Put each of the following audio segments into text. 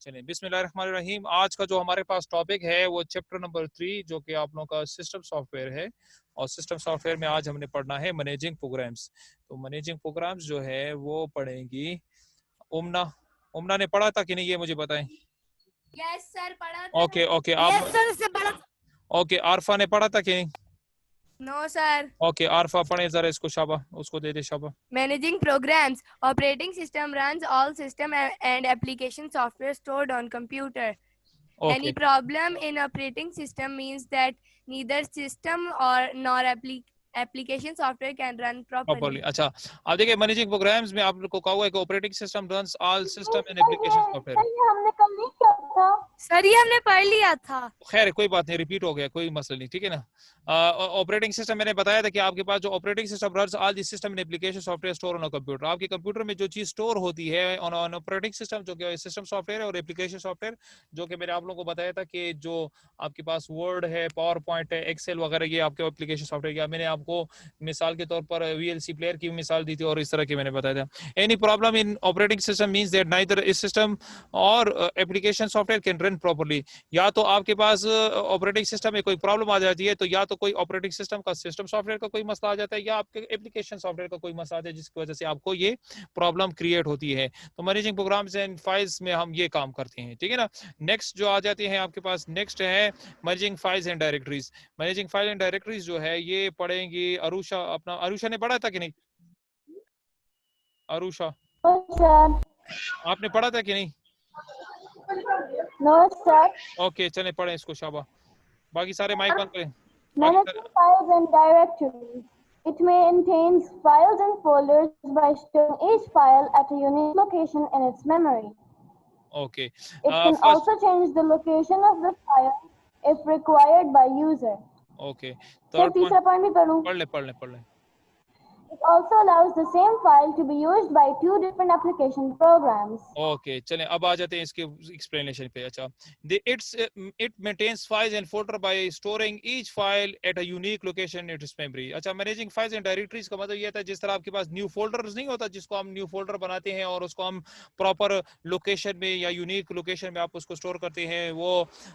चलिए बिस्मिल्लाहिर्रहमानिर्रहीम। आज का जो हमारे पास टॉपिक है वो चैप्टर नंबर 3 जो कि आप लोगों का सिस्टम सॉफ्टवेयर है। और सिस्टम सॉफ्टवेयर में आज हमने पढ़ना है मैनेजिंग प्रोग्राम्स। तो मैनेजिंग प्रोग्राम्स जो है वो पढ़ेंगी उमना। उमना ने पढ़ा था कि नहीं ये मुझे बताएं। यस सर पढ़ा था। ओके ओके आप ओके आरफा ने पढ़ा था कि नहीं? No sir. ओके आरफा पढ़े जरा इसको, शाबा उसको दे दे शाबा। Managing programs. Operating system runs all system and application software stored on computer. Okay Any problem in operating system means that neither system or nor application software can run properly. properly. अच्छा आप देखिए managing programmes में आप लोग को कहा हुआ है कि operating system runs all system and application software. हमने कल नहीं किया था सर ये हमने पढ़ लिया था। खैर कोई बात नहीं, रिपीट हो गया, कोई मसला नहीं, ठीक है ना। ऑपरेटिंग सिस्टम मैंने बताया था कि आपके पास जो operating system runs all the system and application software store on a computer. आपके कंप्यूटर में जो चीज स्टोर होती है ऑन ऑपरेटिंग सिस्टम जो कि सिस्टम सॉफ्टवेयर है और एप्लीकेशन सॉफ्टवेयर, जो कि मैंने आप लोगों को बताया था कि जो आपके पास वर्ड है, पावर पॉइंट है, एक्सेल वगैरह, ये आपके एप्लीकेशन सॉफ्टवेयर। या मैंने आपको मिसाल के तौर पर वीएलसी प्लेयर की मिसाल दी थी और इस तरह की मैंने बताया था। Any problem in operating system means that neither इस सिस्टम और application software can run properly. या तो आपके पास ऑपरेटिंग सिस्टम में कोई प्रॉब्लम आ जाती है तो या तो कोई ऑपरेटिंग सिस्टम का सिस्टम सॉफ्टवेयर का कोई मसला आ जाता है या आपके एप्लीकेशन सॉफ्टवेयर का कोई मसला आता है जिसकी वजह से आपको ये प्रॉब्लम क्रिएट होती है। तो मैनेजिंग प्रोग्राम्स एंड फाइल्स में हम ये काम करते हैं, ठीक है ना। नेक्स्ट जो आ जाती है आपके पास, नेक्स्ट है managing files and directories. Managing file and directories जो है ये पढ़ेंगी अरुषा। अपना अरुषा ने पढ़ा था कि नहीं? अरुषा सर। आपने पढ़ा था कि नहीं? No sir. ओके चलें पढ़ें इसको शाबा। बाकी सारे माइक बंद करें। Managing files and directories. It maintains files and folders by storing each file at a unique location in its memory. Okay It can first also change the location of the file if required by user. Okay sir third तीसरा point भी करूं? पढ़ ले। It also allows the same file to be used by two different application programs. Okay चलें अब आ जाते हैं इसके एक्सप्लेनेशन पे। अच्छा it maintains files and folder by storing each file at a unique location in its memory. अच्छा managing files and directories का मतलब ये था जिस तरह आपके पास न्यू फोल्डर्स नहीं होता जिसको हम न्यू फोल्डर बनाते हैं और उसको हम प्रॉपर लोकेशन में या यूनिक लोकेशन में आप उसको स्टोर करते हैं। वो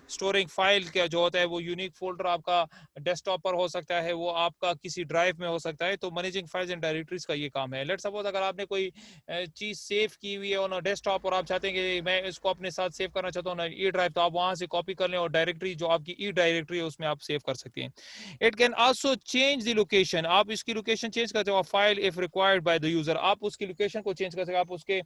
स्टोरिंग फाइल का जो होता है वो यूनिक फोल्डर आपका डेस्कटॉप पर हो सकता है, वो आपका किसी ड्राइव में हो सकता है। तो मैनेजिंग फाइल्स एंड डायरेक्टरीज का ये काम है। लेट्स सपोज अगर आपने कोई चीज सेव की हुई है ऑन डेस्कटॉप और आप चाहते हैं कि मैं इसको अपने साथ सेव करना चाहता हूँ ना ई ड्राइव, तो आप वहां से कॉपी कर लें और डायरेक्टरी जो आपकी ई डायरेक्टरी है उसमें आप सेव कर सकते हैं। It can also change the location. आप इसकी लोकेशन चेंज कर सकते हो file if required by the user. आप उसकी लोकेशन को चेंज कर सकते हैं, आप उसके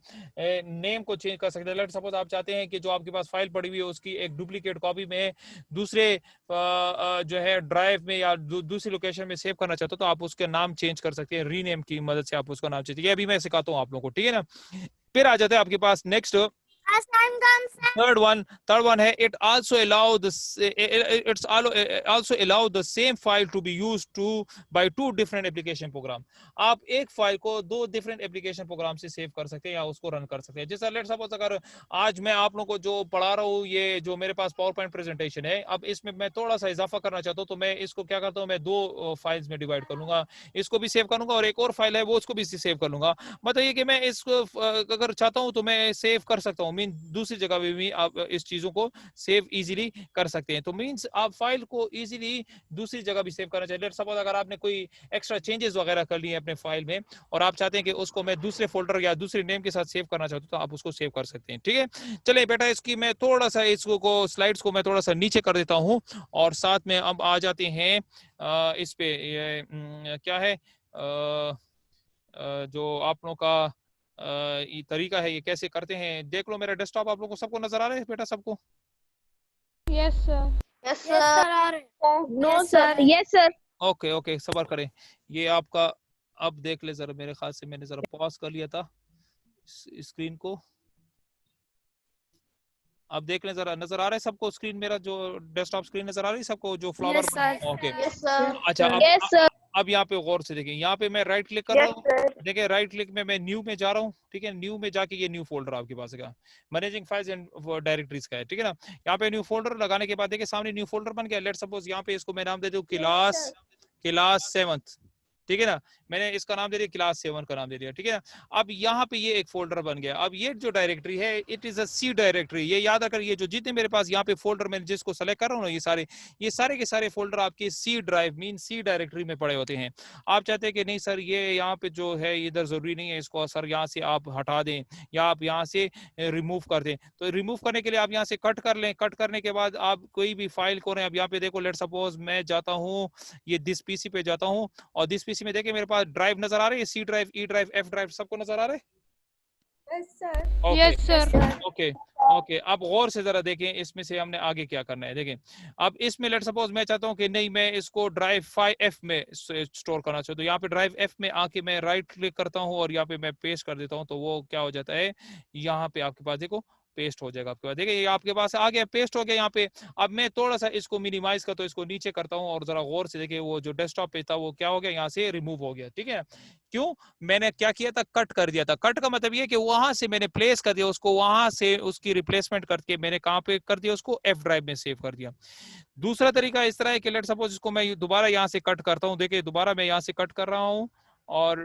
नेम को चेंज कर सकते हैं। लेट्स सपोज आप चाहते हैं कि जो आपके पास फाइल पड़ी हुई है उसकी एक डुप्लीकेट कॉपी में दूसरे जो है ड्राइव में या दूसरी लोकेशन में सेव करना चाहते हो तो आप उसके नाम चेंज कर सकते हैं, रीनेम की मदद से आप उसका नाम चेंज। ये अभी मैं सिखाता हूँ आप लोगों को, ठीक है ना। फिर आ जाता है आपके पास नेक्स्ट थर्ड वन है it also allow the it's also allow the same file to be used to by two different application program. आप एक फाइल को दो डिफरेंट एप्लीकेशन प्रोग्राम से सेव कर सकते हैं या उसको रन कर सकते हैं। जैसा लेट्स सपोज अगर आज मैं आप लोगों को जो पढ़ा रहा हूँ ये जो मेरे पास पावर पॉइंट प्रेजेंटेशन है, अब इसमें मैं थोड़ा सा इजाफा करना चाहता हूँ तो मैं इसको क्या करता हूँ, मैं दो फाइल्स में डिवाइड कर लूंगा, इसको भी सेव करूंगा और एक और फाइल है वो उसको भी सेव कर लूंगा। मतलब ये कि मैं इसको अगर चाहता हूं तो मैं सेव कर सकता हूं, मीन दूसरी जगह भी आप इस चीजों को सेव इजीली कर सकते हैं। तो मींस आप फाइल को इजीली दूसरी जगह भी सेव करना चाहिए। लेट्स सपोज अगर आपने कोई एक्स्ट्रा चेंजेस वगैरह कर लिए अपने फाइल में और आप चाहते हैं कि उसको मैं दूसरे फोल्डर या दूसरे नेम के साथ सेव करना चाहता हूं तो आप उसको सेव कर सकते हैं, ठीक है। चलिए बेटा इसकी मैं थोड़ा सा इसको स्लाइड्स को मैं थोड़ा सा नीचे कर देता हूं और साथ में अब आ जाते हैं इस पे ये क्या है जो आप लोगों का ये तरीका है ये कैसे करते हैं। देख लो मेरा डेस्कटॉप आप लोगों को सबको नजर आ रहा है बेटा सबको? Yes sir. Yes, yes sir. Sir आ रहे। No, sir. Yes, sir. Okay okay सबर करें, ये आपका अब देख ले जरा, मेरे ख्याल से मैंने जरा पॉज कर लिया था स्क्रीन को। अब देख लें जरा, नजर आ रहा है सबको स्क्रीन, मेरा जो डेस्कटॉप स्क्रीन नजर आ रही है सबको जो flower? Yes, sir. Okay Yes, sir. अच्छा Yes, sir. अब यहाँ पे गौर से देखें, यहाँ पे मैं राइट क्लिक कर रहा हूँ, देखिए राइट क्लिक में मैं न्यू में जा रहा हूँ, ठीक है। न्यू में जाके ये न्यू फोल्डर आपके पास है मैनेजिंग फाइल्स एंड डायरेक्टरीज का है, ठीक है ना। यहाँ पे न्यू फोल्डर लगाने के बाद देखिए सामने न्यू फोल्डर बन गया। लेट्स सपोज यहाँ पे इसको मैं नाम दे दूं क्लास 7th, ठीक है ना, मैंने इसका नाम दे दिया क्लास 7 का नाम दे दिया, ठीक है ना। अब यहाँ पे ये एक फोल्डर बन गया। अब ये जो डायरेक्टरी है it is a C directory. ये याद रखकर, ये जो जितने मेरे पास यहाँ पे फोल्डर मैं जिसको सेलेक्ट कर रहा हूँ ना, ये सारे के सारे फोल्डर आपके सी ड्राइव मीन सी डायरेक्टरी में पड़े होते हैं। आप चाहते हैं कि नहीं सर ये यहाँ पे जो है इधर जरूरी नहीं है, इसको सर यहाँ से आप हटा दें या आप यहाँ से रिमूव कर दें, तो रिमूव करने के लिए आप यहाँ से कट कर लें। कट करने के बाद आप कोई भी फाइल को अब यहाँ पे देखो, लेट सपोज मैं जाता हूँ ये दिस पीसी पे जाता हूँ, और दिस पीसी में देखिए मेरे पास ड्राइव नजर आ रही है, C drive, E drive, F drive, सबको नजर आ रहा है? Yes, sir. Okay sir. Okay okay. अब गौर से जरा देखें इसमें से हमने आगे क्या करना है। देखें अब इसमें लेट सपोज मैं चाहता हूं कि नहीं मैं इसको ड्राइव 5F में स्टोर करना चाहता हूं, तो यहाँ पे ड्राइव F में आके मैं राइट क्लिक करता हूं और यहाँ पे मैं पेस्ट कर देता हूं, तो वो क्या हो जाता है, यहाँ पे आपके पास देखो पेस्ट हो जाएगा आपके पास। देखिए ये आपके पास आ गया, पेस्ट हो गया यहाँ पे। अब मैं थोड़ा सा इसको मिनिमाइज करता हूँ, इसको नीचे करता हूँ, और जरा गौर से देखिए वो जो डेस्कटॉप पे था वो क्या हो गया, यहाँ से रिमूव हो गया, ठीक है। क्यों? मैंने क्या किया था, कट कर दिया था। कट का मतलब ये कि वहां से मैंने प्लेस कर दिया उसको, वहां से उसकी रिप्लेसमेंट करके मैंने कहां पे कर दिया, उसको एफ ड्राइव में सेव कर दिया। दूसरा तरीका इस तरह है कि लेट सपोज इसको मैं दोबारा यहाँ से कट करता हूँ। देखिए दोबारा मैं यहाँ से कट कर रहा हूँ और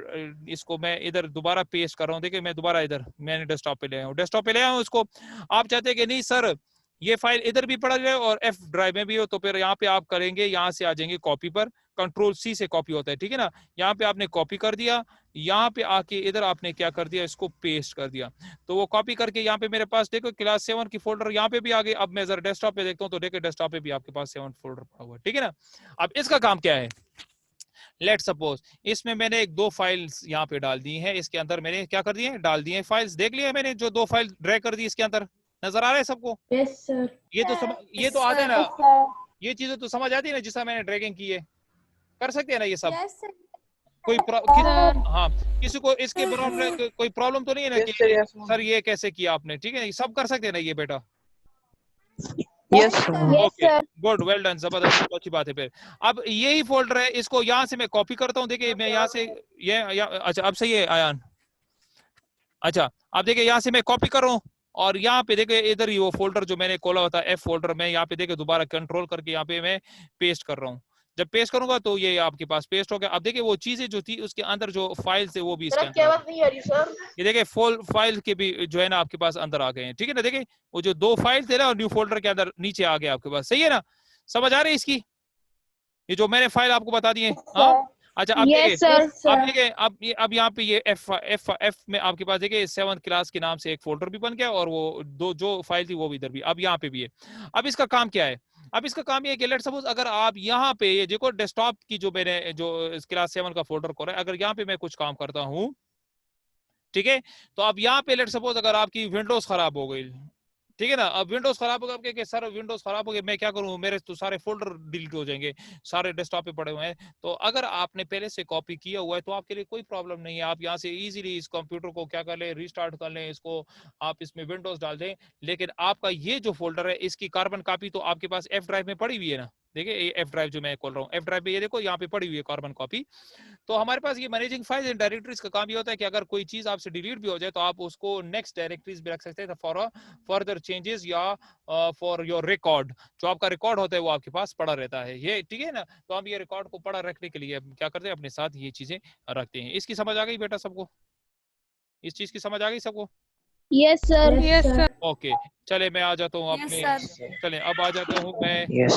इसको मैं इधर दोबारा पेस्ट कर रहा हूँ। देखिए मैं दोबारा इधर मैंने डेस्कटॉप पे ले आया हूँ, डेस्कटॉप पे ले आया हूँ इसको। आप चाहते हैं कि नहीं सर ये फाइल इधर भी पड़ा जाए और एफ ड्राइव में भी हो, तो फिर यहाँ पे आप करेंगे, यहाँ से आ जाएंगे कॉपी पर, कंट्रोल सी से कॉपी होता है, ठीक है ना। यहाँ पे आपने कॉपी कर दिया, यहाँ पे आके इधर आपने क्या कर दिया, इसको पेस्ट कर दिया। तो वो कॉपी करके यहाँ पे मेरे पास देखो क्लास 7 की फोल्डर यहाँ पे भी आ गई। अब मैं जरा डेस्कटॉप पे देखता हूँ, तो देखिए डेस्कटॉप पे भी आपके पास 7 फोल्डर पड़ा हुआ है, ठीक है ना। अब इसका काम क्या है, लेट सपोज इसमें मैंने एक दो फाइल्स यहाँ पे डाल दी हैं, इसके अंदर मैंने क्या कर दिए, डाल दिए फाइल्स। देख लिया मैंने जो दो फाइल ड्रैग कर दी इसके अंदर, नजर आ रहा है सबको? Yes, sir. ये तो आता है ना, Yes, sir. ये चीजें तो समझ आती है ना, जिसका मैंने ड्रैगिंग की है, कर सकते हैं ना ये सब? Yes, sir. हाँ किसी को इसके बराबर कोई प्रॉब्लम तो नहीं है ना कि सर ये कैसे किया आपने, ठीक है, सब कर सकते हैं ना ये बेटा? Yes, sir. Yes, okay sir. Good, well done, जबरदस्त, बहुत अच्छी बात है। फिर अब यही फोल्डर है, इसको यहाँ से मैं कॉपी करता हूँ। देखिए मैं यहाँ से अच्छा अब सही है आयान, अच्छा अब देखिए यहाँ से मैं कॉपी कर रहा हूँ और यहाँ पे देखिए इधर ही वो फोल्डर जो मैंने खोला होता है एफ फोल्डर में, यहाँ पे देखिए दोबारा कंट्रोल करके यहाँ पे मैं पेस्ट कर रहा हूँ। जब पेस्ट करूंगा तो ये आपके पास पेस्ट हो गया। अब देखिए वो चीजें जो थी उसके अंदर जो फाइल्स है वो भी इसके अंदर, नहीं आ रही सर। ये देखिए फाइल के भी जो है ना आपके पास अंदर आ गए हैं, ठीक है ना। देखिए वो जो दो फाइल थे ना न्यू फोल्डर के अंदर नीचे आ गए आपके पास, सही है ना, समझ आ रही है इसकी, ये जो मैंने फाइल आपको बता दी है। हाँ अच्छा अब Yes, sir. अब देखिए अब यहाँ पे ये एफ में आपके पास देखिए 7th क्लास के नाम से एक फोल्डर भी बन गया और वो दो जो फाइल थी वो भी इधर भी, अब यहाँ पे भी है। अब इसका काम क्या है, अब इसका काम ये है कि लेट सपोज अगर आप यहाँ पे ये देखो डेस्कटॉप की जो मैंने जो क्लास 7 का फोल्डर खोला है, अगर यहाँ पे मैं कुछ काम करता हूँ, ठीक है, तो अब यहाँ पे लेट सपोज अगर आपकी विंडोज खराब हो गई, ठीक है ना, अब विंडोज खराब होगा, आपके सर विंडोज खराब हो गए मैं क्या करूं, मेरे तो सारे फोल्डर डिलीट हो जाएंगे, सारे डेस्कटॉप पे पड़े हुए हैं। तो अगर आपने पहले से कॉपी किया हुआ है तो आपके लिए कोई प्रॉब्लम नहीं है, आप यहाँ से इजीली इस कंप्यूटर को क्या कर लें, रीस्टार्ट कर लें इसको, आप इसमें विंडोज डाल दें। लेकिन आपका ये जो फोल्डर है इसकी कार्बन कॉपी तो आपके पास एफ ड्राइव में पड़ी हुई है ना, देखिए ये एफ ड्राइव जो मैं खोल रहा हूँ, एफ ड्राइव में ये देखो यहाँ पे पड़ी हुई है कार्बन कॉपी। तो हमारे पास ये मैनेजिंग फाइल्स एंड डायरेक्टरीज का काम ये होता है कि अगर कोई चीज आपसे डिलीट भी हो जाए तो आप उसको नेक्स्ट डायरेक्टरीज में रख सकते हैं फॉर फर्दर चेंजेस या फॉर योर रिकॉर्ड, जो आपका रिकॉर्ड होता है वो आपके पास पड़ा रहता है, ये ठीक है ना। तो हम ये रिकॉर्ड को पड़ा रखने के लिए क्या करते हैं, अपने साथ ये चीजें रखते हैं। इसकी समझ आ गई बेटा सबको, इस चीज की समझ आ गई सबको? Yes, sir. Yes, sir. Okay चले मैं आ जाता हूँ Yes, अपने, sir. चले अब आ जाता हूँ मैं, Yes.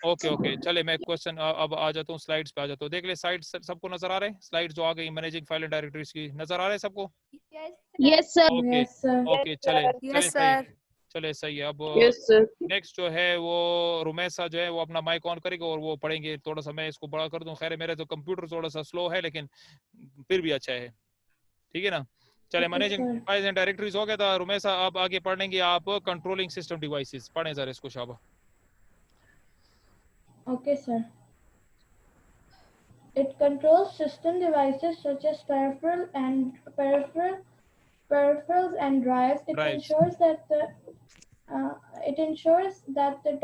ओके चले मैं क्वेश्चन अब आ जाता हूँ, स्लाइड्स पे आ जाता हूँ। देख ले स्लाइड सबको नजर आ रहे हैं, स्लाइड जो आ गई मैनेजिंग फाइल एंड डायरेक्टरीज की, नजर आ रहे हैं सबको? Yes, sir. Okay Yes, sir. Okay चले Yes, सही, sir. चले सही है। अब Yes, sir. नेक्स्ट जो है वो रुमेसा जो है वो अपना माइक ऑन करेगा और वो पढ़ेंगे। थोड़ा सा मैं इसको बड़ा कर दूं, खैर मेरा तो कंप्यूटर थोड़ा सा स्लो है लेकिन फिर भी अच्छा है, ठीक है ना। चले मैनेजिंग फाइल्स एंड डायरेक्टरीज हो गया था रुमेसा, अब आगे पढ़ लेंगे आप कंट्रोलिंग सिस्टम डिवाइसेस, पढ़ें जरा इसको शाबा। Okay, sir. It controls system devices such as peripherals and drives. Drives. It ensures that the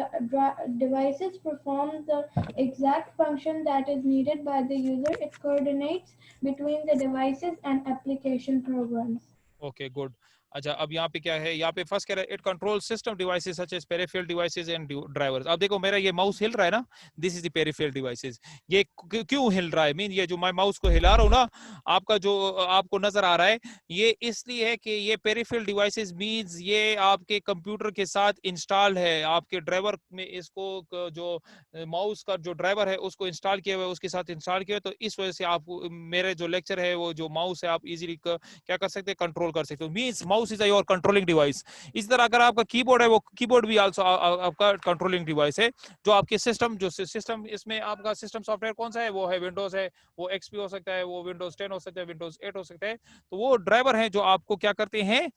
devices perform the exact function that is needed by the user. It coordinates between the devices and application programs. Okay good. अच्छा, अब यहाँ पे क्या है, यहाँ पे first कह रहा है it control system devices such as peripheral devices and drivers. अब देखो मेरा ये माउस हिल रहा है ना, this is the peripheral devices. ये क्यों हिल रहा है, मीन ये जो मैं माउस को हिला रहा हूँ ना, आपका जो आपको नजर आ रहा है, ये इसलिए है कि ये पेरिफेरल डिवाइसेस मींस ये आपके कंप्यूटर के साथ इंस्टॉल है, आपके ड्राइवर में इसको जो माउस का जो ड्राइवर है उसको इंस्टॉल किया हुआ है, उसके साथ इंस्टॉल किया है। तो इस वजह से आप मेरे जो लेक्चर है वो जो माउस है आप इजीली क्या कर सकते हैं, कंट्रोल कर सकते हो। Means mouse is your controlling device. इस तरह अगर आपका कीबोर्ड है, वो कीबोर्ड भी आल्सो आपका कंट्रोलिंग डिवाइस है। जो आपके सिस्टम इसमें आपका सिस्टम सॉफ्टवेयर कौन सा है, वो है विंडोज है, वो एक्सपी हो सकता है, वो विंडोज 10 हो सकता है, विंडोज 8 हो सकता है। तो वो ड्राइवर है जो आपको क्या करते हैं,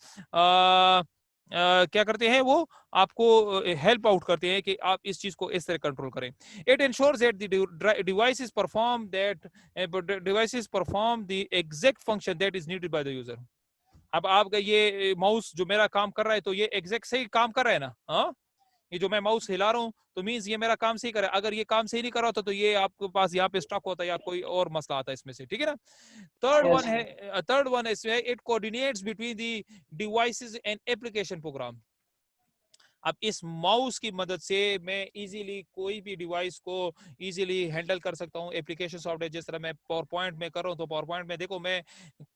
क्या करते हैं, वो आपको हेल्प आउट करते हैं कि आप इस चीज को इस तरह कंट्रोल करें। It ensures that the devices perform the exact function that is needed by the user. अब आपका ये माउस जो मेरा काम कर रहा है, तो ये एग्जैक्ट सही काम कर रहा है ना, हाँ, ये जो मैं माउस हिला रहा हूँ तो मींस ये मेरा काम सही कर रहा है। अगर ये काम सही नहीं कर रहा होता तो ये आपके पास यहाँ पे स्टक होता है या कोई और मसला आता है इसमें से, ठीक है ना। थर्ड वन है it coordinates between the devices and application program. अब इस माउस की मदद से मैं इजीली कोई भी डिवाइस को इजीली हैंडल कर सकता हूँ। एप्लीकेशन सॉफ्टवेयर जिस तरह मैं पावर पॉइंट में कर रहा हूँ, तो पावर पॉइंट में देखो मैं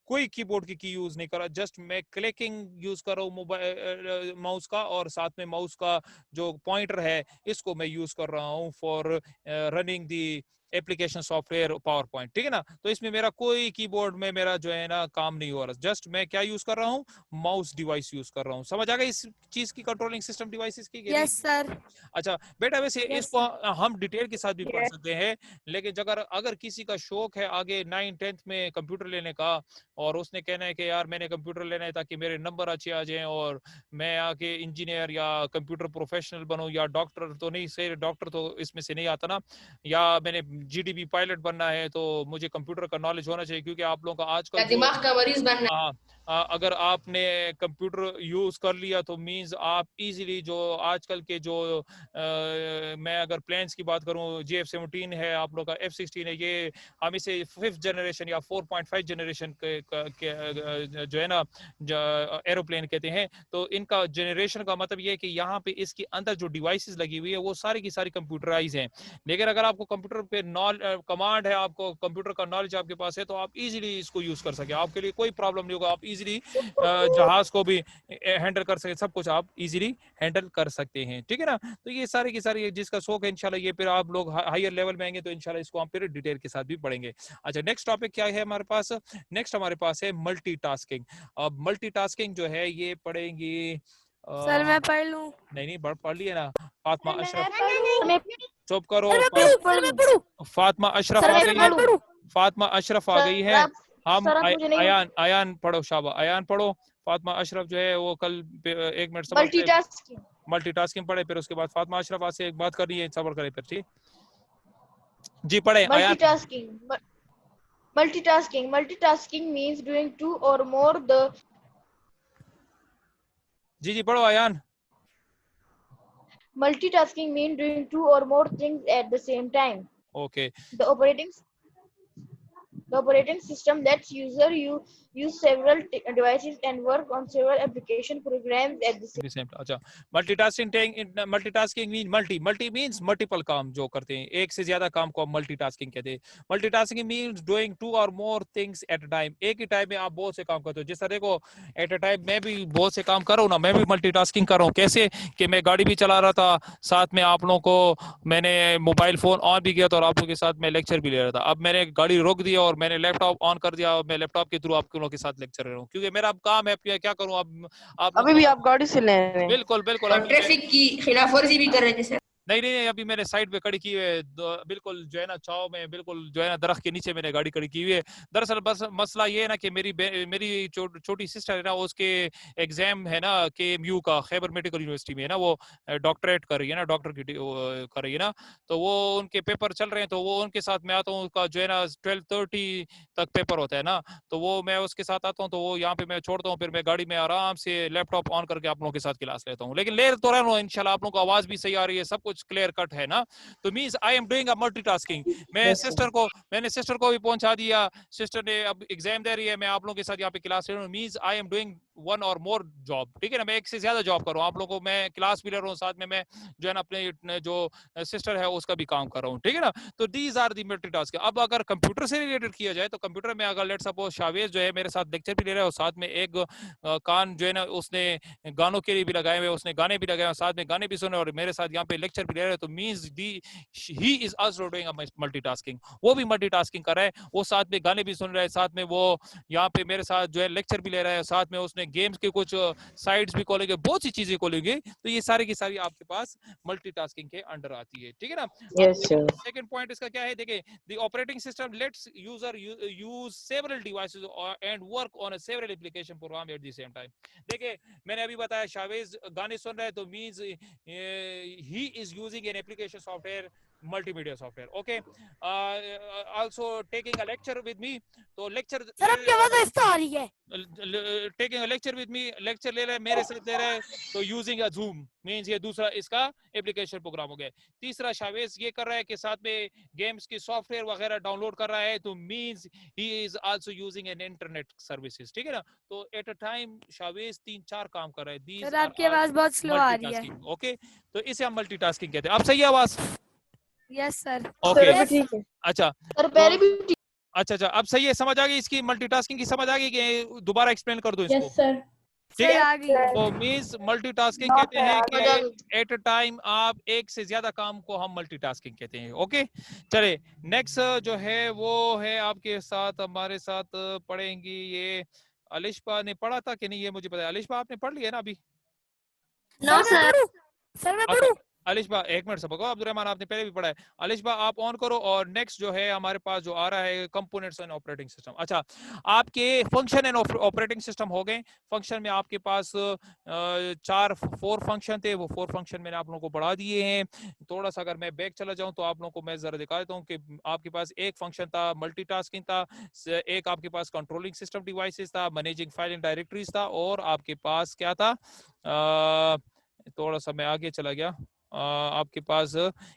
कोई कीबोर्ड की यूज नहीं कर रहा, जस्ट मैं क्लिकिंग यूज कर रहा हूँ मोबाइल माउस का, और साथ में माउस का जो पॉइंटर है इसको मैं यूज कर रहा हूँ for running the application software power point, ठीक है ना। तो इसमें मेरा कोई कीबोर्ड में मेरा जो है ना काम नहीं हो रहा, जस्ट मैं क्या यूज कर रहा हूँ, माउस डिवाइस यूज कर रहा हूँ। समझ आ गई इस चीज की, कंट्रोलिंग सिस्टम डिवाइसेस की? Yes sir. अच्छा बेटा, वैसे Yes, इसको हम डिटेल के साथ भी पढ़ Yes. सकते हैं, लेकिन अगर किसी का शौक है आगे 9th-10th में कंप्यूटर लेने का, और उसने कहना है कि यार मैंने कंप्यूटर लेना है ताकि मेरे नंबर अच्छे आ जाएं और मैं आगे इंजीनियर या कंप्यूटर प्रोफेशनल बनूं, या डॉक्टर तो नहीं, सही डॉक्टर तो इसमें से नहीं आता ना, या मैंने जीडीबी पायलट बनना है, तो मुझे कंप्यूटर का नॉलेज होना चाहिए, क्योंकि आप लोगों का आजकल दिमाग का मरीज बनना। अगर आपने कंप्यूटर यूज कर लिया तो मींस आप इजीली जो आजकल के जो मैं अगर प्लेन्स की बात करूं, JF-17 है, आप लोग का F-16 है, ये हम इसे 5th जनरेशन या 4.5 जनरेशन के जो है ना एरोप्लेन कहते हैं। तो इनका जनरेशन का मतलब ये है कि यहाँ पे इसके अंदर जो डिवाइसेस लगी हुई है वो सारी की सारी कंप्यूटराइज हैं। लेकिन अगर आपको कंप्यूटर पे कमांड है, आपको कंप्यूटर का नॉलेज आपके पास है, तो आप इजीली इसको यूज कर सके, आपके लिए कोई प्रॉब्लम नहीं होगा, आप इजीली जहाज को भी हैंडल कर सके, सब कुछ आप इजीली हैंडल कर सकते हैं, ठीक है ना। तो ये सारी की सारी जिसका शौक है इंशाल्लाह, ये फिर आप लोग हायर लेवल में आएंगे तो इंशाल्लाह इसको हम फिर डिटेल के साथ भी पढ़ेंगे। अच्छा, नेक्स्ट टॉपिक क्या है हमारे पास? नेक्स्ट हमारे पास है मल्टीटास्किंग। अब मल्टीटास्किंग जो है ये पढ़ेंगे सर मैं पढ़ लूं? नहीं पढ़ लिए ना। फातिमा अशरफ, मैं चुप करो। पढ़ूं? फातिमा अशरफ सर, आ मैं गई है, पढ़ूं? फातिमा अशरफ आ गई है। हम सर, आप मुझे नहीं- अयान पढ़ो, शाबा अयान पढ़ो। फातिमा अशरफ जो है वो कल 1 मिनट सब्र से मल्टीटास्किंग मल्टीटास्किंग पढ़े, फिर उसके बाद फातिमा अशरफ आज से एक बात करनी है, सब्र करे फिर, ठीक जी। पढ़े Ayan. multitasking means doing two or more the जी पढ़ो Ayan. multitasking means doing two or more things at the same time. Okay, The operating system lets user use several devices and work on several application programs at the same. अच्छा, multitasking mean multi means multiple काम जो करते हैं, एक से ज्यादा काम को मल्टीटास्किंग कहते हैं। मल्टीटास्किंग मींस डूइंग टू और more things at a time, एक ही टाइम में आप बहुत से काम करते हो। जैसे देखो एट अ टाइम मैं भी बहुत से काम कर रहा हूँ ना, मैं भी मल्टीटास्किंग कर रहा हूँ। कैसे कि मैं गाड़ी भी चला रहा था, साथ में आप लोगों को मैंने मोबाइल फोन ऑन भी किया था और आप लोगों के साथ मैं लेक्चर भी ले रहा था। अब मैंने गाड़ी रोक दिया और मैंने लैपटॉप ऑन कर दिया और मैं लैपटॉप के थ्रू आप लोगों के साथ लेक्चर ले रहा हूँ, क्योंकि मेरा अब काम है। क्या करूँ अब, आप अभी भी आप गाड़ी से ले रहे हैं? बिल्कुल बिल्कुल। और ट्रैफिक की खिलाफ वर्जी भी कर रहे थे सर। नहीं, अभी मैंने साइड पे खड़ी की हुई है, बिल्कुल जो है ना छाव में, बिल्कुल जो है ना दरख्त के नीचे मैंने गाड़ी खड़ी की हुई है। दरअसल बस मसला ये है ना कि मेरी छोटी सिस्टर है ना, उसके एग्जाम है ना KMU का, खैबर मेडिकल यूनिवर्सिटी में है ना, वो डॉक्टरेट कर रही है ना, डॉक्टर की कर रही है ना, तो वो उनके पेपर चल रहे हैं, तो वो उनके साथ मैं आता हूँ। उसका जो है ना 12:30 तक पेपर होता है ना, तो वो मैं उसके साथ आता हूँ, तो वो यहाँ पे मैं छोड़ता हूँ, फिर मैं गाड़ी में आराम से लैपटॉप ऑन करके आप लोगों के साथ क्लास लेता हूँ। लेकिन ले तो रहा हूँ इंशाल्लाह, आप लोगों को आवाज भी सही आ रही है, सब कुछ क्लियर कट है ना। तो means I am doing a multitasking. मैंने सिस्टर को भी पहुंचा दिया, सिस्टर ने अब एग्जाम दे रही है, मैं आप लोगों के साथ यहाँ पे क्लास ले रहा हूँ। Means I am doing one और मोर जॉब, ठीक है ना, मैं एक से ज्यादा जॉब कर रहा हूँ, आप लोगों को मैं क्लास भी ले रहा हूँ, साथ में मैं जो है ना अपने जो सिस्टर है उसका भी काम कर रहा हूँ, ठीक है ना। तो दीज आर दी मल्टीटास्किंग। अब अगर कंप्यूटर से रिलेटेड किया जाए तो कंप्यूटर में अगर लेट्स सपोज शावेज जो है मेरे साथ लेक्चर भी ले रहा है और साथ में एक कान जो है ना उसने गानों के लिए भी लगाए हुए, उसने गाने भी लगाए और साथ में गाने भी सुने और मेरे साथ यहाँ पे लेक्चर भी ले रहा है, तो means the he is also doing multitasking, वो भी मल्टीटास्किंग कर रहा है, वो साथ में गाने भी सुन रहा है, साथ में वो यहाँ पे मेरे साथ जो है लेक्चर भी ले रहा है, साथ में उसने गेम्स के कुछ साइट्स भी खोलेंगे, बहुत सी चीजें खोलेंगे, तो ये सारी की सारी आपके पास मल्टीटास्किंग के अंडर आती है, ठीक है ना। Yes, sir. सेकंड पॉइंट इसका क्या है, देखिए the operating system let's user use several devices and work on a several application program at the same time. देखिए मैंने अभी बताया शावेज गाने सुन रहा है, तो means he is using an application software, multimedia software, okay. Also taking a lecture with me, तो lecture sir आपकी आवाज ऐसा आ रही है। Taking a lecture with me, lecture ले रहा है मेरे साथ ले रहा है, तो यूजिंग अ जूम मींस ये दूसरा इसका एप्लीकेशन प्रोग्राम हो गया। तीसरा शावेज ये कर रहा है कि साथ में गेम्स की सॉफ्टवेयर वगैरह डाउनलोड कर रहा है, तो means he is also using an internet services, ठीक है ना। तो एट अ टाइम शावेज 3-4 काम कर रहा है, दीज सर आर आपकी आवाज बहुत स्लो आ रही है। Multitasking, okay. तो इसे हम मल्टीटास्किंग कहते हैं। अब सही है आवाज? Yes sir. ओके सर अभी ठीक है। अच्छा, सर तो पहले भी ठीक। अच्छा अब सही है, समझ आ गई इसकी मल्टीटास्किंग की, समझ आ गई कि दोबारा एक्सप्लेन कर दो इसको? Yes sir. ठीक सर है, आ गई है। तो मींस मल्टीटास्किंग No, कहते sir, हैं आ कि गई। एट अ टाइम आप एक से ज्यादा काम को हम मल्टीटास्किंग कहते हैं, ओके। चले नेक्स्ट जो है वो है आपके साथ, हमारे साथ पढ़ेंगी ये अलिशबा ने पढ़ा था कि नहीं ये मुझे पता है, अलिशबा आपने पढ़ लिया ना अभी? नो सर मैं सर। पढ़ूं? सर मैं अच्छा पढ़ूं? अलिशबा एक मिनट सबको, अब्दुलरहमान आपने पहले भी पढ़ा है, अलिशबा आप ऑन करो और नेक्स्ट जो है हमारे पास जो आ रहा है कंपोनेंट्स एंड ऑपरेटिंग सिस्टम। अच्छा आपके फंक्शन एंड ऑपरेटिंग सिस्टम हो गए। फंक्शन में आपके पास 4 फंक्शन थे, वो 4 फंक्शन मैंने आप लोगों को पढ़ा दिए हैं। थोड़ा सा अगर मैं बैक चला जाऊं तो आप लोगों को मैं जरा दिखा देता हूं कि आपके पास एक फंक्शन था मल्टीटास्किंग था, एक आपके पास कंट्रोलिंग सिस्टम डिवाइसेस था, मैनेजिंग फाइल एंड डायरेक्टरीज था, और आपके पास क्या था, थोड़ा सा मैं आगे चला गया, आपके पास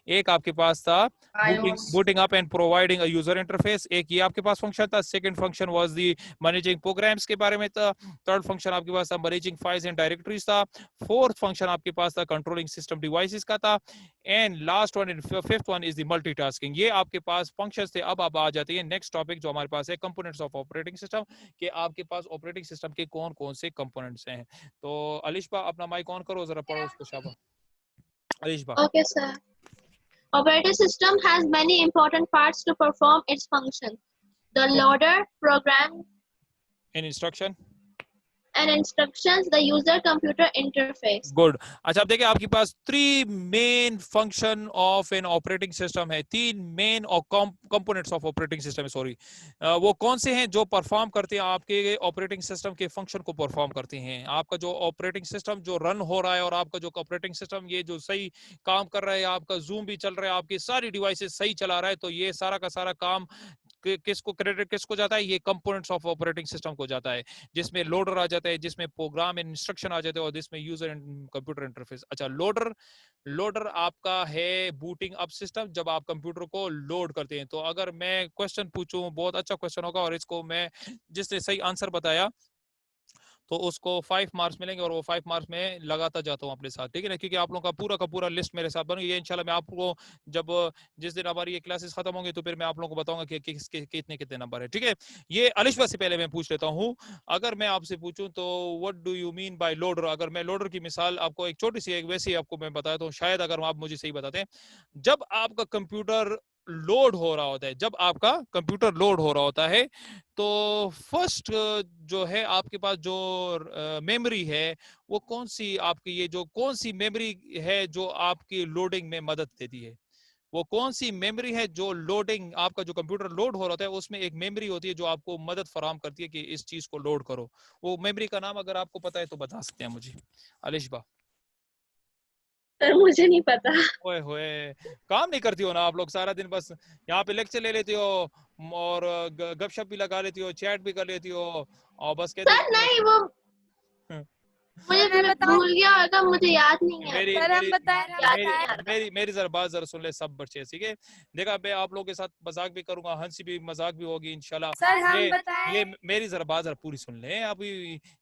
एक आपके पास था booting up and providing a user interface, एक ये आपके पास फंक्शन था। Second function was the managing programs के बारे में था। थर्ड फंक्शन आपके पास था मैनेजिंग फाइल्स एंड डायरेक्टरीज था। फोर्थ फंक्शन आपके पास था कंट्रोलिंग सिस्टम डिवाइसेस का था। And last one and fifth one is the multitasking. ये आपके पास फंक्शंस थे। अब आप आ जाते हैं नेक्स्ट टॉपिक जो हमारे पास है कंपोनेंट्स ऑफ ऑपरेटिंग सिस्टम, कि आपके पास ऑपरेटिंग सिस्टम के कौन कौन से कंपोनेंट्स हैं। तो अलिशबा अपना माइक ऑन करो, जरा पढ़ो उसको शाबा Alishba. Okay, sir. Operating system has many important parts to perform its function. The loader, program, in instruction and instructions, the user computer interface. Good. अच्छा अब देखिए आपके पास 3 main function of an operating system है, 3 main और components of operating system है, sorry. वो कौन से हैं जो परफॉर्म करते हैं आपके ऑपरेटिंग सिस्टम के फंक्शन को परफॉर्म करते हैं। आपका जो ऑपरेटिंग सिस्टम जो रन हो रहा है और आपका जो ऑपरेटिंग सिस्टम ये जो सही काम कर रहा है, आपका जूम भी चल रहा है, आपकी सारी डिवाइसेस सही चला रहा है, तो ये सारा का सारा काम किसको क्रेडिट किसको जाता है, ये कंपोनेंट्स ऑफ ऑपरेटिंग सिस्टम को जाता है, जिसमें लोडर आ जाता है, जिसमें प्रोग्राम एंड इंस्ट्रक्शन आ जाते हैं, और जिसमें यूजर एंड कंप्यूटर इंटरफेस। अच्छा लोडर आपका है बूटिंग अप सिस्टम, जब आप कंप्यूटर को लोड करते हैं। तो अगर मैं क्वेश्चन पूछूं, बहुत अच्छा क्वेश्चन होगा, और इसको मैं जिसने सही आंसर बताया तो उसको 5 मार्क्स मिलेंगे, और वो 5 मार्क्स में लगाता जाता हूँ अपने साथ, ठीक है ना, क्योंकि आप लोगों का पूरा लिस्ट मेरे साथ बनेगी। ये इंशाल्लाह मैं आपको जब जिस दिन हमारी ये क्लासेस खत्म होंगी तो फिर मैं आप लोगों को बताऊंगा कि कितने कितने नंबर है, ठीक है। ये अलिशबा से पहले मैं पूछ लेता हूँ, अगर मैं आपसे पूछूं तो what do you mean by loader. अगर मैं लोडर की मिसाल आपको एक छोटी सी एक वैसे आपको मैं बताता हूँ, शायद अगर आप मुझे सही बताते हैं। जब आपका कंप्यूटर लोड हो रहा होता है, जब आपका कंप्यूटर लोड हो रहा होता है, तो फर्स्ट जो है आपके पास जो मेमोरी है, वो कौन सी आपकी ये जो कौन सी मेमोरी है जो आपकी लोडिंग में मदद देती है। वो कौन सी मेमोरी है जो लोडिंग, आपका जो कंप्यूटर लोड हो रहा है उसमें एक मेमोरी होती है जो आपको मदद फराहम करती है कि इस चीज को लोड करो। वो मेमोरी का नाम अगर आपको पता है तो बता सकते हैं मुझे, अलिशबा। सर मुझे नहीं पता। ओए होए, काम नहीं करती हो ना आप लोग, सारा दिन बस यहाँ पे लेक्चर ले लेती हो और गपशप भी लगा लेती हो, चैट भी कर लेती हो, और बस कहते सर नहीं, वो मुझे भूल गया होगा, मुझे याद नहीं है। मेरी सर हम मेरी बताएं। मेरी मेरी जरा बात जरा सुन ले सब बच्चे, ठीक है। देखा, मैं आप लोगों के साथ मजाक भी करूंगा, हंसी भी मजाक भी होगी इंशाल्लाह। सर हम ये बताएं। मेरी जरा बात जरा पूरी सुन ले। अभी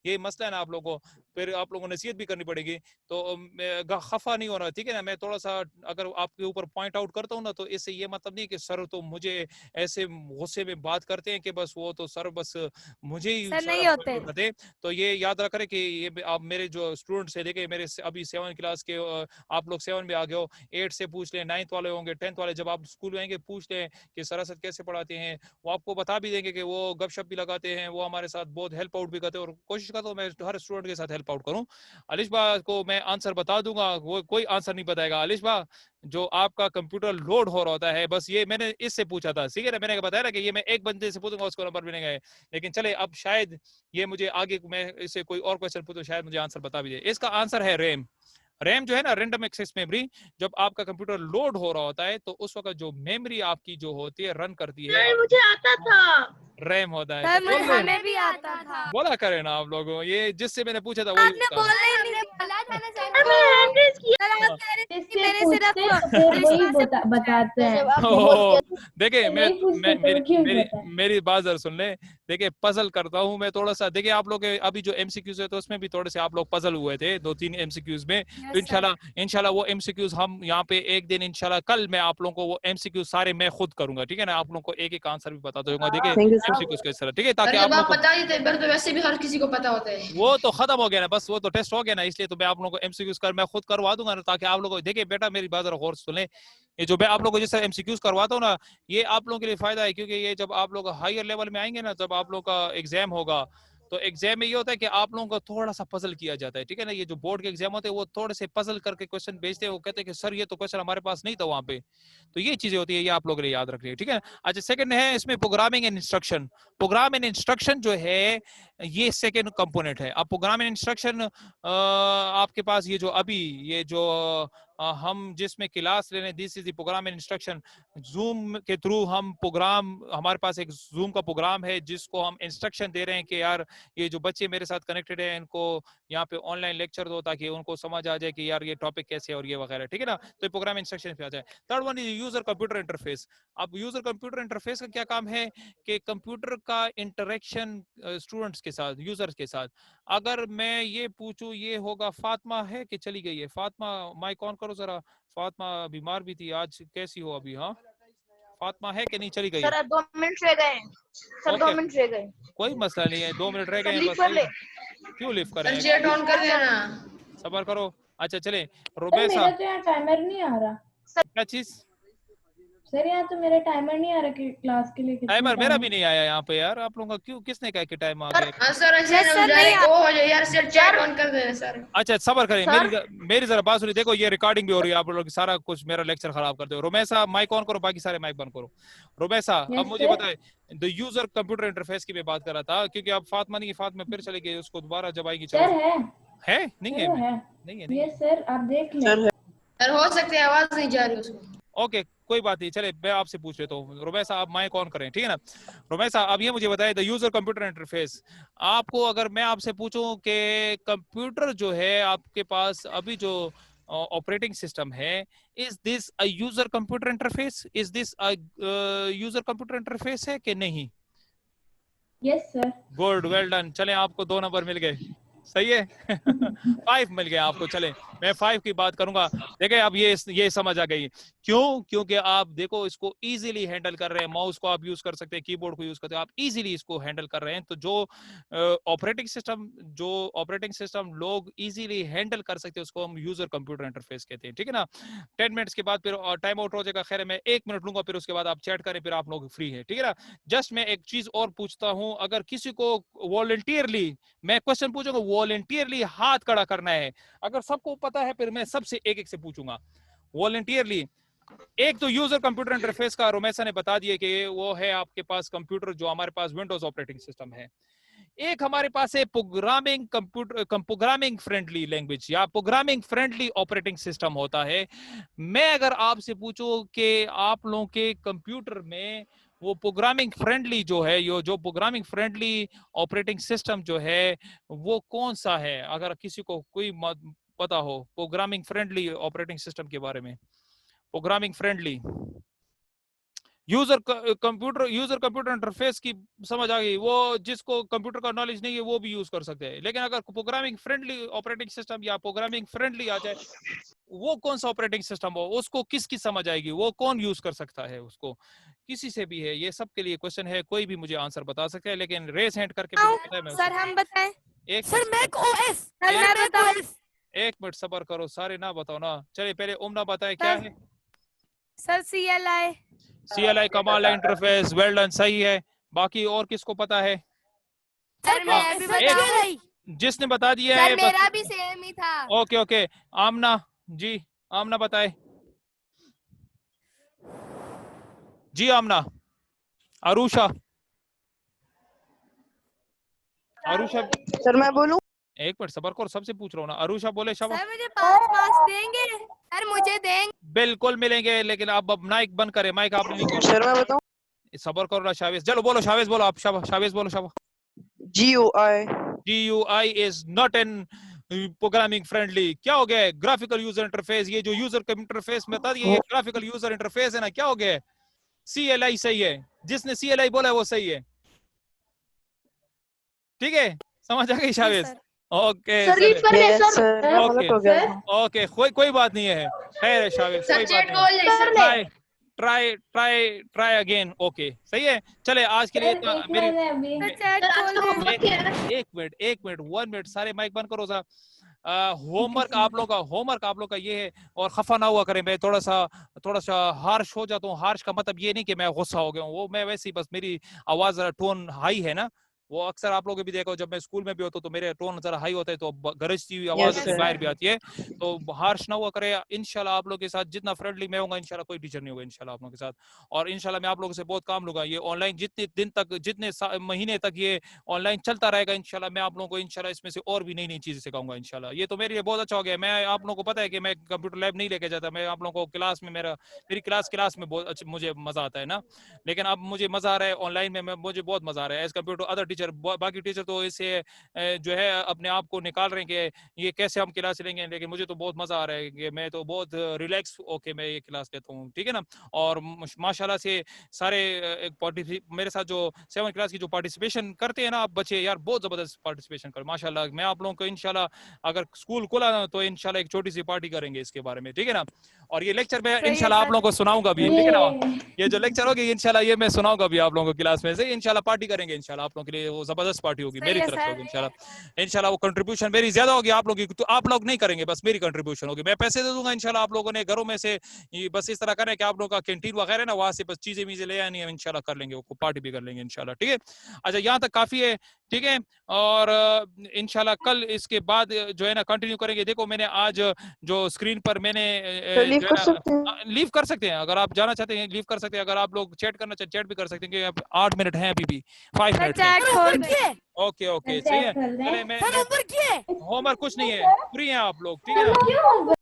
ये मसला है ना आप लोगों को, फिर आप लोगों को नसीहत भी करनी पड़ेगी, तो खफा नहीं होना, ठीक है ना। मैं थोड़ा सा अगर आपके ऊपर पॉइंट आउट करता हूँ ना, तो इससे ये मतलब नहीं कि सर तो मुझे ऐसे गुस्से में बात करते हैं कि बस वो तो सर बस मुझे ही सर नहीं सारा होते। करते। तो ये याद रख रहे कि ये आप मेरे जो स्टूडेंट्स है, देखे मेरे अभी 7 क्लास के, आप लोग 7 में आ गए हो, 8 से पूछ लें, 9th वाले होंगे, 10th वाले जब आप स्कूल में आएंगे पूछ लें कि सर असद कैसे पढ़ाते हैं। वो आपको बता भी देंगे कि वो गपशप भी लगाते हैं, वो हमारे साथ बहुत हेल्प आउट भी करते हैं, और कोशिश करता हूँ मैं हर स्टूडेंट के साथ हेल्प आउट करूँ। अलिशबा को मैं आंसर बता दूंगा, वो कोई आंसर नहीं बताएगा। अलिशबा, जो आपका कंप्यूटर लोड हो रहा होता है, बस ये मैंने इससे पूछा था, ठीक है ना। मैंने बताया ना कि ये मैं एक बंदे से पूछूंगा, उसको नंबर मिलेंगे। लेकिन चले, अब शायद ये मुझे आगे मैं इससे कोई और क्वेश्चन पूछूं, शायद मुझे आंसर बता भी दे। इसका आंसर है रैम। रैम जो है ना, रैंडम एक्सेस मेमोरी। जब आपका कंप्यूटर लोड हो रहा होता है तो उस वक्त जो मेमोरी आपकी जो होती है, रन करती है, सर मुझे आता था। रैम होता है। सर तो बोल रहे हमें भी आता था। बोला करे ना आप लोगों, ये जिससे मैंने पूछा था वही आपने उसका। बोला ही नहीं, बोला था ना सर। सर मैं हैंड रेज किया। सर आप हाँ। कह रहे थे कि जिससे मैंने पूछते सिर्फ तो फिर वही कृष्णा से पूछा है। बताते हैं। ओह, देखे नहीं पूछते तो मेरी क्यों मेरी बताए? मेरी बात जरा सुन ले। देखिए, पजल करता हूँ मैं थोड़ा सा। देखिए, आप लोग के अभी जो एमसीक्यूज है, तो उसमें भी थोड़े से आप लोग पजल हुए थे 2-3 एमसीक्यूज में। तो इंशाल्लाह वो एमसीक्यूज हम यहाँ पे एक दिन इंशाल्लाह कल मैं आप लोगों को वो एमसीक्यूज सारे मैं खुद करूंगा, ठीक है ना। आप लोगों को एक एक आंसर भी बता दूंगा, देखिए एमसीक्यूज किस तरह, ठीक है, ताकि आप लोग को बता देते पर तो वैसे भी हर किसी को पता होता है। वो तो खत्म हो गया ना, बस वो तो टेस्ट हो गया ना, इसलिए तो मैं आप लोगों को एमसीक्यूज मैं खुद करवा दूंगा ना, ताकि आप लोगों को। देखिए बेटा, मेरी बात गौर से सुने। ये जो मैं आप लोगों को जिस तरह एमसीक्यूज करवाता हूँ ना, ये आप लोगों के लिए फायदा है, क्योंकि ये जब आप लोग हायर लेवल में आएंगे ना, जब आप लोग का एग्जाम होगा, तो एग्जाम में ये होता है कि आप लोगों को थोड़ा सा पजल किया जाता है, ठीक है ना। ये जो बोर्ड के एग्जाम होते हैं, वो थोड़े से पजल करके क्वेश्चन भेजते हैं, वो कहते हैं कि सर ये तो क्वेश्चन हमारे पास नहीं था वहां पे। तो ये चीजें होती है, ये आप लोगों के लिए याद रखिए, ठीक है। अच्छा, सेकंड है इसमें programming and instruction. Program and instruction जो है, ये सेकंड कंपोनेंट है। अब प्रोग्राम एंड इंस्ट्रक्शन आपके पास ये जो अभी ये जो हम जिसमें क्लास ले रहे हैं, this is the program and instruction. Zoom के थ्रू हम प्रोग्राम, हमारे पास एक जूम का प्रोग्राम है जिसको हम इंस्ट्रक्शन दे रहे हैं कि यार ये जो बच्चे मेरे साथ कनेक्टेड है, इनको यहाँ पे ऑनलाइन लेक्चर दो, ताकि उनको समझ आ जाए कि यार ये टॉपिक कैसे है और ये वगैरह, ठीक है ना। तो ये प्रोग्राम इंस्ट्रक्शन पे आ जाए। Third one is user computer interface. अब यूजर कंप्यूटर इंटरफेस का क्या काम है कि कंप्यूटर का इंटरेक्शन स्टूडेंट्स के साथ, यूजर्स के साथ। अगर मैं ये पूछूं, ये होगा फातिमा है कि चली गई है? फातिमा माइक ऑन करो जरा। फातिमा बीमार भी थी आज, कैसी हो अभी? हाँ, फातिमा है कि नहीं, चली गई? सर 2 मिनट रह गए। सर 2 ओके, मिनट रह गए। कोई मसला नहीं है, 2 मिनट रह गए हैं लीव बस। कर ले। क्यों लिफ्ट सर करें, चैट ऑन कर देना। सबर करो। अच्छा चले, सर रुबैसा, मेरा तो यहाँ टाइमर नहीं आ रहा। क्या चीज? सर यहाँ तो मेरा टाइमर नहीं आ रहा कि क्लास के लिए कितना टाइमर मेरा टाइम भी है। नहीं आया यहाँ पे यार। आप लोगों का क्यों, किसने कहा कि टाइम आ गया? सर ऐसे Yes, sir, नहीं ओ हो जाए यार। सर चैट ऑन कर देना सर। अच्छा सबर करें, सर? मेरी जरा बात सुनिए। देखो, ये रिकॉर्डिंग भी हो रही है, आप लोग सारा कुछ मेरा लेक्चर खराब करते हो। रुमैसा माइक ऑन करो, बाकी सारे माइक बंद करो। रुमैसा, अब यस मुझे सर। बताए, द यूजर कंप्यूटर इंटरफेस की मैं बात कर रहा था, क्योंकि अब फातिमा नहीं, फातिमा फिर चली गई, उसको दोबारा जब आएगी सर चलो। है नहीं सर है? वो मैं है। नहीं है, नहीं है। यस सर आप देख लें। सर हो सकते है आवाज नहीं जा रही उसको। ओके, कोई बात नहीं, चले मैं आपसे पूछ लेता हूँ। रुमैसा आप माइक ऑन करें, ठीक है ना। रुमैसा, अब ये मुझे बताए, द यूजर कंप्यूटर इंटरफेस। आपको अगर मैं आपसे पूछूं कि कंप्यूटर जो है आपके पास अभी जो ऑपरेटिंग सिस्टम है, is this a user computer interface? Is this a user computer interface है कि नहीं? Yes sir. Good, well done. चले, आपको 2 नंबर मिल गए, सही है। 5 मिल गए आपको। चले, मैं 5 की बात करूंगा। देखिए, अब ये समझ आ गई क्यों, क्योंकि आप देखो इसको इजीली हैंडल कर रहे हैं। माउस को आप यूज कर सकते हैं, कीबोर्ड को यूज करते हैं, आप इजीली इसको हैंडल कर रहे हैं। तो जो ऑपरेटिंग सिस्टम लोग इजीली हैंडल कर सकते हैं, उसको हम यूजर कंप्यूटर इंटरफेस कहते हैं, ठीक है ना। 10 मिनट्स के बाद फिर टाइम आउट हो जाएगा। खैर, मैं 1 मिनट लूंगा, फिर उसके बाद आप चैट करें, फिर आप लोग फ्री है, ठीक है ना। जस्ट मैं एक चीज और पूछता हूं, अगर किसी को वॉलंटियरली, मैं क्वेश्चन पूछूंगा, वॉलंटियरली हाथ खड़ा करना है। अगर सबको पता है, फिर मैं सबसे एक एक से पूछूंगा वॉलंटियरली। एक तो यूजर कंप्यूटर इंटरफेस का रोमेसा ने बता दिया कि वो है आपके पास कंप्यूटर जो हमारे पास विंडोज ऑपरेटिंग सिस्टम है। एक हमारे पास है programming computer, programming friendly language या प्रोग्रामिंग फ्रेंडली ऑपरेटिंग सिस्टम होता है। मैं अगर आपसे पूछूं कि आप लोगों के कंप्यूटर में वो प्रोग्रामिंग फ्रेंडली जो है, यो जो प्रोग्रामिंग फ्रेंडली ऑपरेटिंग सिस्टम जो है वो कौन सा है? अगर किसी को कोई पता हो प्रोग्रामिंग फ्रेंडली ऑपरेटिंग सिस्टम के बारे में, programming friendly user computer interface की समझ आ गई, वो जिसको कंप्यूटर का नॉलेज नहीं है वो भी यूज कर सकते हैं। लेकिन अगर प्रोग्रामिंग फ्रेंडली ऑपरेटिंग सिस्टम या प्रोग्रामिंग फ्रेंडली आ जाए, वो कौन सा ऑपरेटिंग सिस्टम हो, उसको किसकी समझ आएगी, वो कौन यूज कर सकता है उसको? किसी से भी है, ये सबके लिए क्वेश्चन है, कोई भी मुझे आंसर बता सकता है, लेकिन रेस हैंड करके सर हम बताएं। एक सर मैक ओएस। सर मैं बताऊं? एक मिनट सबर करो, सारे ना बताओ ना। चलिए पहले उमना बताए क्या है। Sir CLI command line interface, well done, सही है। बाकी और किसको पता है? सर मैं भी बता रही। जिसने बता दिया सर है मेरा भी सेम ही था। Okay okay. आमना जी, आमना बताए जी। आमना, अरुषा, अरुषा सर मैं बोलूं? एक मिनट सबर करो, सबसे पूछ रहा हूँ ना। अरुषा बोले शाबाश। सर मुझे 5 मार्क्स देंगे? सर मुझे देंगे। बिल्कुल मिलेंगे, लेकिन आप अब माइक बंद करें, माइक आपने नहीं खोला। सर मैं बताऊं? सबर करो ना शावेज, चलो बोलो शावेज, बोलो आप शावेज बोलो शाबाश। GUI is not an programming friendly. क्या हो गया? Graphical user interface. ये जो यूजर इंटरफेस में बता दिया, ये ग्राफिकल यूजर इंटरफेस है ना, क्या हो गया? CLI सही है, जिसने CLI बोला है वो सही है, ठीक है? समझ आ गई शावेज? ओके ओके, कोई बात नहीं है, खैर है शावेज, कोई बात नहीं। Try again. ओके सही है। चले आज के लिए मेरी एक मिनट 1 मिनट, सारे माइक बंद करो सा। होमवर्क आप लोगों का ये है, और खफा ना हुआ करें, मैं थोड़ा सा हार्श हो जाता हूँ। हार्श का मतलब ये नहीं कि मैं गुस्सा हो गया हूँ, वो मैं वैसे ही बस मेरी आवाज जरा टोन हाई है ना, वो अक्सर आप लोगों भी देखो, जब मैं स्कूल में भी होता हूँ तो मेरे टोन जरा हाई होता है, तो गरजती हुई आवाज बाहर भी आती है, तो हार्श ना हुआ करे। इंशाल्लाह आप लोगों के साथ जितना फ्रेंडली मैं होगा, इंशाल्लाह कोई टीचर नहीं होगा इंशाल्लाह आप लोगों के साथ। और इंशाल्लाह मैं आप लोगों से बहुत काम लूंगा। ये ऑनलाइन जितने दिन तक, जितने महीने तक ये ऑनलाइन चलता रहेगा, इंशाल्लाह मैं आप लोगों को इंशाल्लाह इसमें से और भी नई नई चीजें सिखाऊंगा इंशाल्लाह। ये तो मेरे लिए बहुत अच्छा हो गया। मैं आप लोगों को पता है कि मैं कंप्यूटर लैब नहीं लेके जाता, मैं आप लोगों को क्लास में, मेरी क्लास में बहुत अच्छा मुझे मजा आता है ना, लेकिन अब मुझे मजा आ रहा है ऑनलाइन में, मुझे बहुत मजा आ रहा है as compare to other teacher. बाकी टीचर तो इसे जो है अपने आप को निकाल रहे हैं कि ये कैसे हम क्लास लेंगे, लेकिन मुझे तो बहुत मजा आ रहा है कि मैं तो बहुत रिलैक्स होके मैं ये क्लास लेता हूँ, ठीक है ना। और माशाल्लाह से सारे मेरे साथ जो 7th क्लास की जो पार्टिसिपेशन करते हैं ना आप बच्चे, यार बहुत जबरदस्त पार्टिसिपेशन कर माशाल्लाह। मैं आप लोगों को इंशाल्लाह अगर स्कूल खुला ना तो इंशाल्लाह एक छोटी सी पार्टी करेंगे इसके बारे में, ठीक है ना। और ये लेक्चर मैं इंशाल्लाह आप लोगों को सुनाऊंगा भी, ठीक है ना। ये जो लेक्चर होगी इंशाल्लाह ये मैं सुनाऊंगा भी आप लोगों को क्लास में से। इंशाल्लाह पार्टी करेंगे इंशाल्लाह आप लोगों के लिए, वो जबरदस्त पार्टी होगी मेरी तरफ से होगी इंशाल्लाह। इंशाल्लाह वो कंट्रीब्यूशन मेरी ज्यादा होगी आप लोगों की, तो आप लोग नहीं करेंगे, बस मेरी कंट्रीब्यूशन होगी। मैं पैसे दे दूंगा इंशाल्लाह, आप लोगों ने घरों में से बस इस तरह करें कि आप लोगों का कैंटीन वगैरह ना, वहां से बस चीजें वीजें ले आनी है, इंशाल्लाह कर लेंगे, वो पार्टी भी कर लेंगे इंशाल्लाह, ठीक है। अच्छा यहाँ तक काफी है, ठीक है। और इंशाल्लाह कल इसके बाद जो है ना कंटिन्यू करेंगे। देखो मैंने आज जो स्क्रीन पर मैंने लीव कर सकते हैं? लीव कर सकते हैं, अगर आप जाना चाहते हैं लीव कर सकते हैं, अगर आप लोग चैट करना चाहते चैट भी कर सकते हैं, 8 मिनट हैं अभी भी, 5 मिनट। ओके ओके सही है। चले मैं होमवर्क कुछ नहीं है, फ्री हैं आप लोग, ठीक है ना।